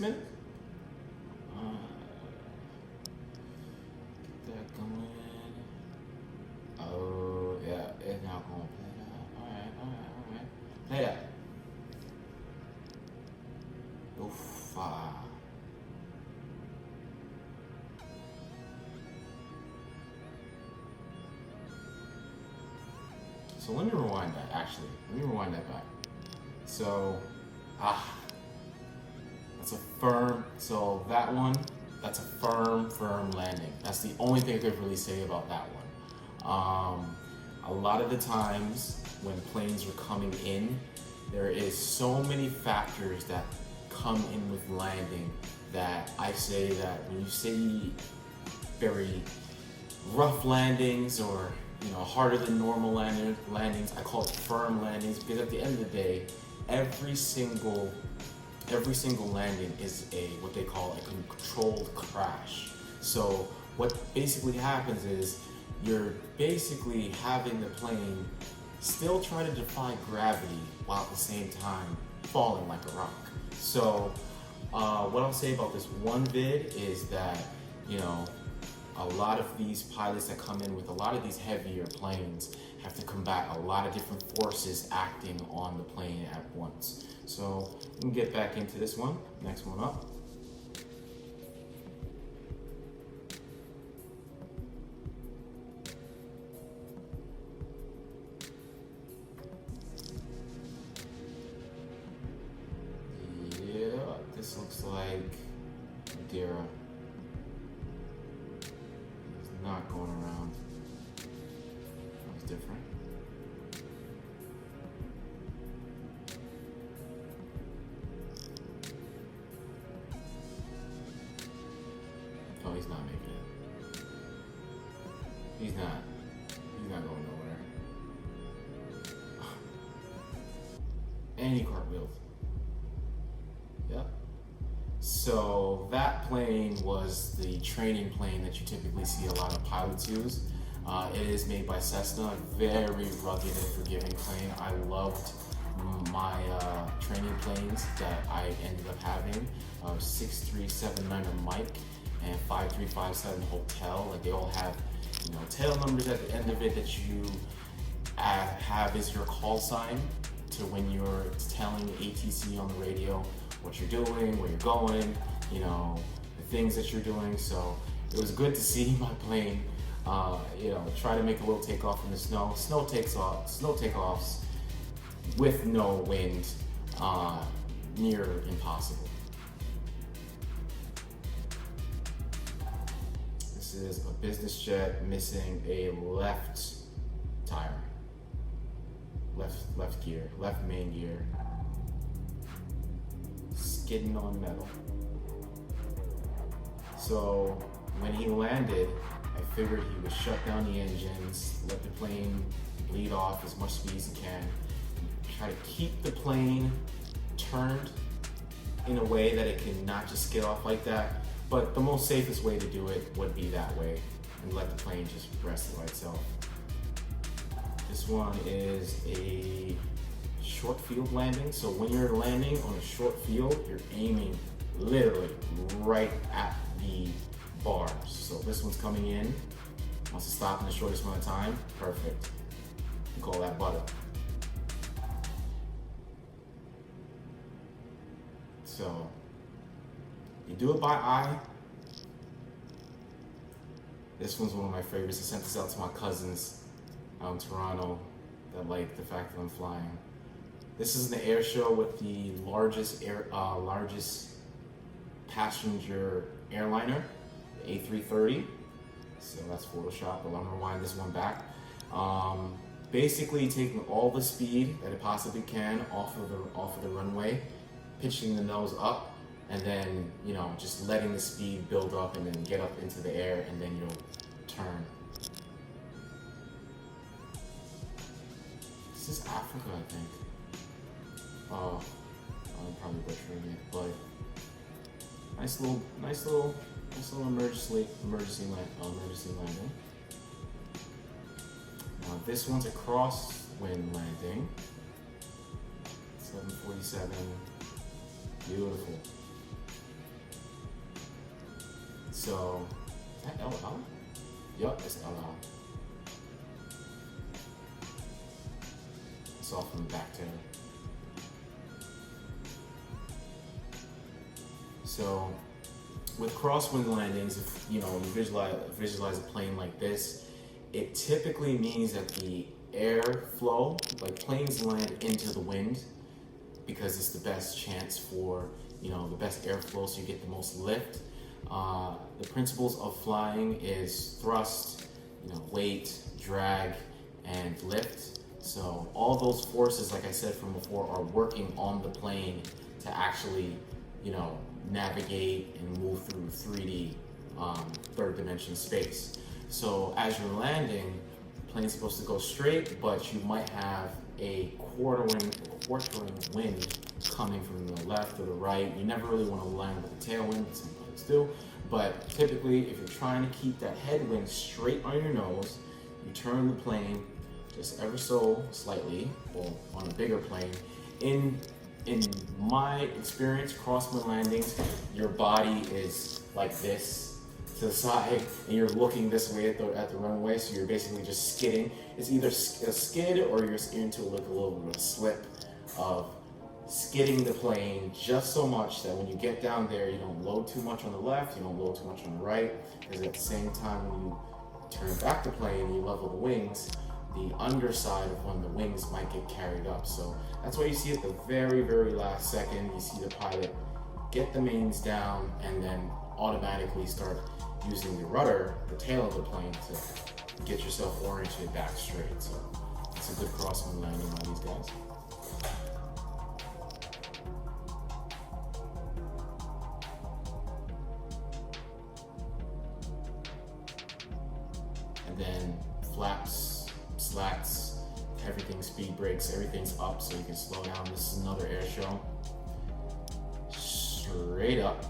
minutes? Get that going. Oh, yeah, it's not going to play that. Alright. Play that. Oof. So let me rewind that, actually. Let me rewind that back. So, that's a firm, so that one, that's a firm landing. That's the only thing I could really say about that one. A lot of the times when planes are coming in, there is so many factors that come in with landing that I say that when you see very rough landings or harder than normal landings, I call it firm landings, because at the end of the day, every single landing is what they call a controlled crash. So what basically happens is you're basically having the plane still try to defy gravity while at the same time falling like a rock. So what I'll say about this one vid is that, a lot of these pilots that come in with a lot of these heavier planes have to combat a lot of different forces acting on the plane at once. So we can get back into this one. Next one up. Yeah, this looks like Madeira. Not going around. That was different. Oh, he's not making it. He's not going nowhere. And he cartwheeled. Yep. So that plane was the training plane that you typically see a lot of pilots use. It is made by Cessna, a very rugged and forgiving plane. I loved my training planes that I ended up having. 6379 Mike and 5357 Hotel. Like, they all have tail numbers at the end of it that you have as your call sign to when you're telling ATC on the radio what you're doing, where you're going, the things that you're doing. So it was good to see my plane, try to make a little takeoff in the snow. Snow takeoffs with no wind, near impossible. This is a business jet missing a left tire, left gear, left main gear. Skidding on metal. So when he landed, I figured he would shut down the engines, let the plane bleed off as much speed as he can, try to keep the plane turned in a way that it can not just skid off like that. But the most safest way to do it would be that way and let the plane just rest by itself. This one is a short field landing. So when you're landing on a short field, you're aiming literally right at the bars. So this one's coming in, wants to stop in the shortest amount of time. Perfect. You call that butter. So you do it by eye. This one's one of my favorites. I sent this out to my cousins out in Toronto that like the fact that I'm flying. This is an air show with the largest passenger airliner, the A330. So that's Photoshop, but I'm gonna rewind this one back. Basically taking all the speed that it possibly can off of the runway, pitching the nose up, and then just letting the speed build up and then get up into the air, and then you'll turn. This is Africa, I think. Oh, I'm probably butchering it, but nice little emergency landing. Now this one's a crosswind landing. 747, beautiful. So, is that LL? Yup, it's LL. It's all from the back tail. So, with crosswind landings, if you visualize a plane like this, it typically means that the airflow, like planes land into the wind because it's the best chance for the best airflow, so you get the most lift. The principles of flying is thrust, weight, drag, and lift. So all those forces, like I said from before, are working on the plane to actually, navigate and move through 3D, third dimension space. So as you're landing, the plane's supposed to go straight, but you might have a quartering wind coming from the left or the right. You never really want to land with a tailwind, some planes do. But typically, if you're trying to keep that headwind straight on your nose, you turn the plane just ever so slightly, or on a bigger plane. In my experience, crosswind landings, your body is like this to the side, and you're looking this way at the runway, so you're basically just skidding. It's either a skid or you're into like a little bit of a slip of skidding the plane just so much that when you get down there, you don't load too much on the left, you don't load too much on the right, because at the same time when you turn back the plane and you level the wings, the underside of one of the wings might get carried up. So that's why you see at the very, very last second, you see the pilot get the mains down and then automatically start using the rudder, the tail of the plane, to get yourself oriented back straight. So it's a good crosswind landing by these guys. And then flaps, slats, everything speed brakes, everything's up so you can slow down. This is another air show. Straight up.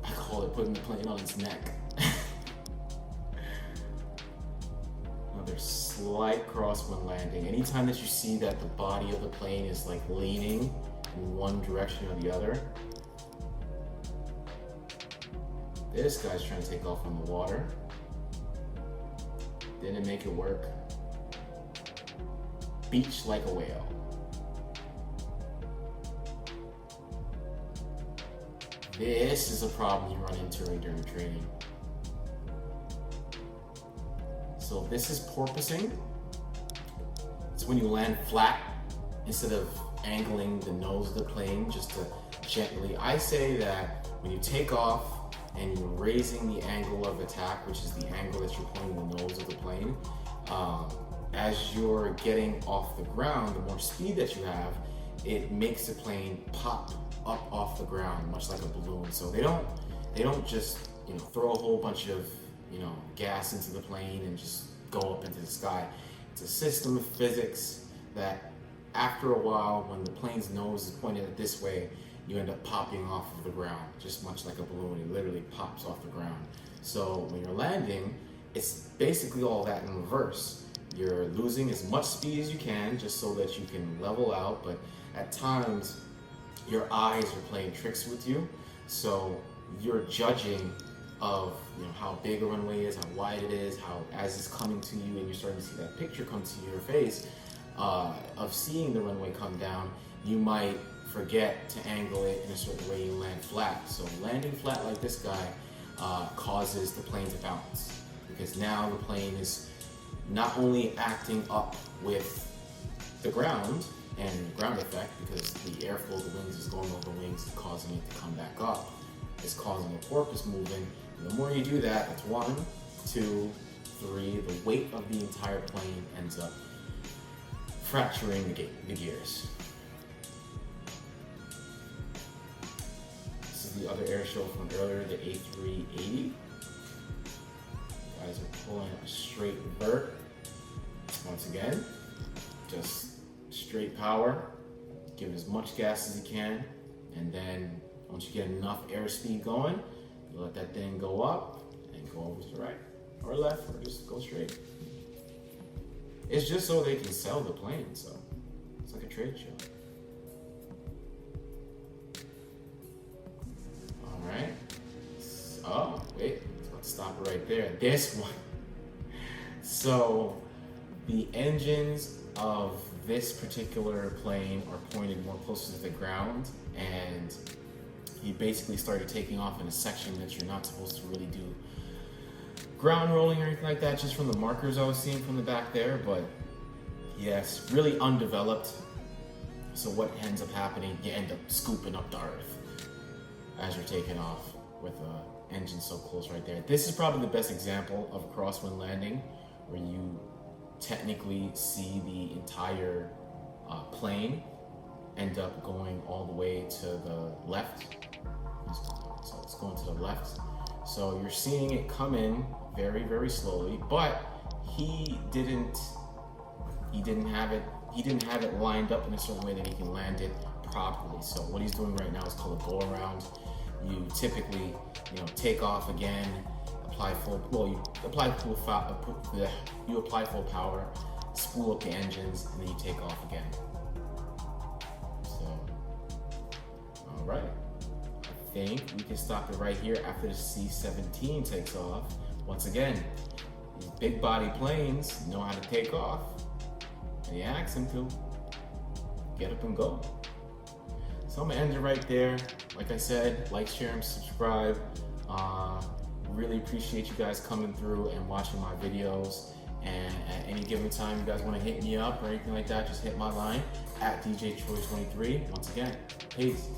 I call it putting the plane on its neck. Another slight crosswind landing. Anytime that you see that the body of the plane is like leaning in one direction or the other, this guy's trying to take off on the water. Didn't make it work. Beach like a whale. This is a problem you run into during training. So this is porpoising. It's when you land flat instead of angling the nose of the plane just to gently. I say that when you take off and you're raising the angle of attack, which is the angle that you're pointing the nose of the plane, as you're getting off the ground, the more speed that you have, it makes the plane pop up off the ground, much like a balloon. So they don't just throw a whole bunch of gas into the plane and just go up into the sky. It's a system of physics that after a while, when the plane's nose is pointed this way, you end up popping off of the ground, just much like a balloon. It literally pops off the ground. So when you're landing, it's basically all that in reverse. You're losing as much speed as you can just so that you can level out, but at times your eyes are playing tricks with you. So you're judging of how big a runway is, how wide it is, how as it's coming to you and you're starting to see that picture come to your face of seeing the runway come down, you might forget to angle it in a certain way. You land flat. So landing flat like this guy causes the plane to bounce, because now the plane is not only acting up with the ground and ground effect, because the airflow of the wings is going over the wings and causing it to come back up. It's causing the porpoise moving. And the more you do that, that's 1, 2, 3, the weight of the entire plane ends up fracturing the gears. This is the other air show from earlier, the A380. Guys are pulling a straight vert. Once again, just straight power. Give it as much gas as you can, and then once you get enough airspeed going, you let that thing go up and go over to the right or left, or just go straight. It's just so they can sell the plane, so it's like a trade show. All right. Oh, it right there. This one. So the engines of this particular plane are pointed more closer to the ground, and he basically started taking off in a section that you're not supposed to really do ground rolling or anything like that, just from the markers I was seeing from the back there. But yes, really undeveloped. So what ends up happening, you end up scooping up the earth as you're taking off with the engine so close right there. This is probably the best example of a crosswind landing, where you technically see the entire plane end up going all the way to the left. So it's going to the left. So you're seeing it come in very, very slowly, but he didn't have it lined up in a certain way that he can land it properly. So what he's doing right now is called a go around. You typically, take off again, you apply full power, spool up the engines, and then you take off again. So, all right. I think we can stop it right here after the C-17 takes off. Once again, these big body planes know how to take off. And you ask them to get up and go. So I'm gonna end it right there. Like I said, like, share, and subscribe. Really appreciate you guys coming through and watching my videos. And at any given time you guys want to hit me up or anything like that, just hit my line at DJTroy23. Once again, peace.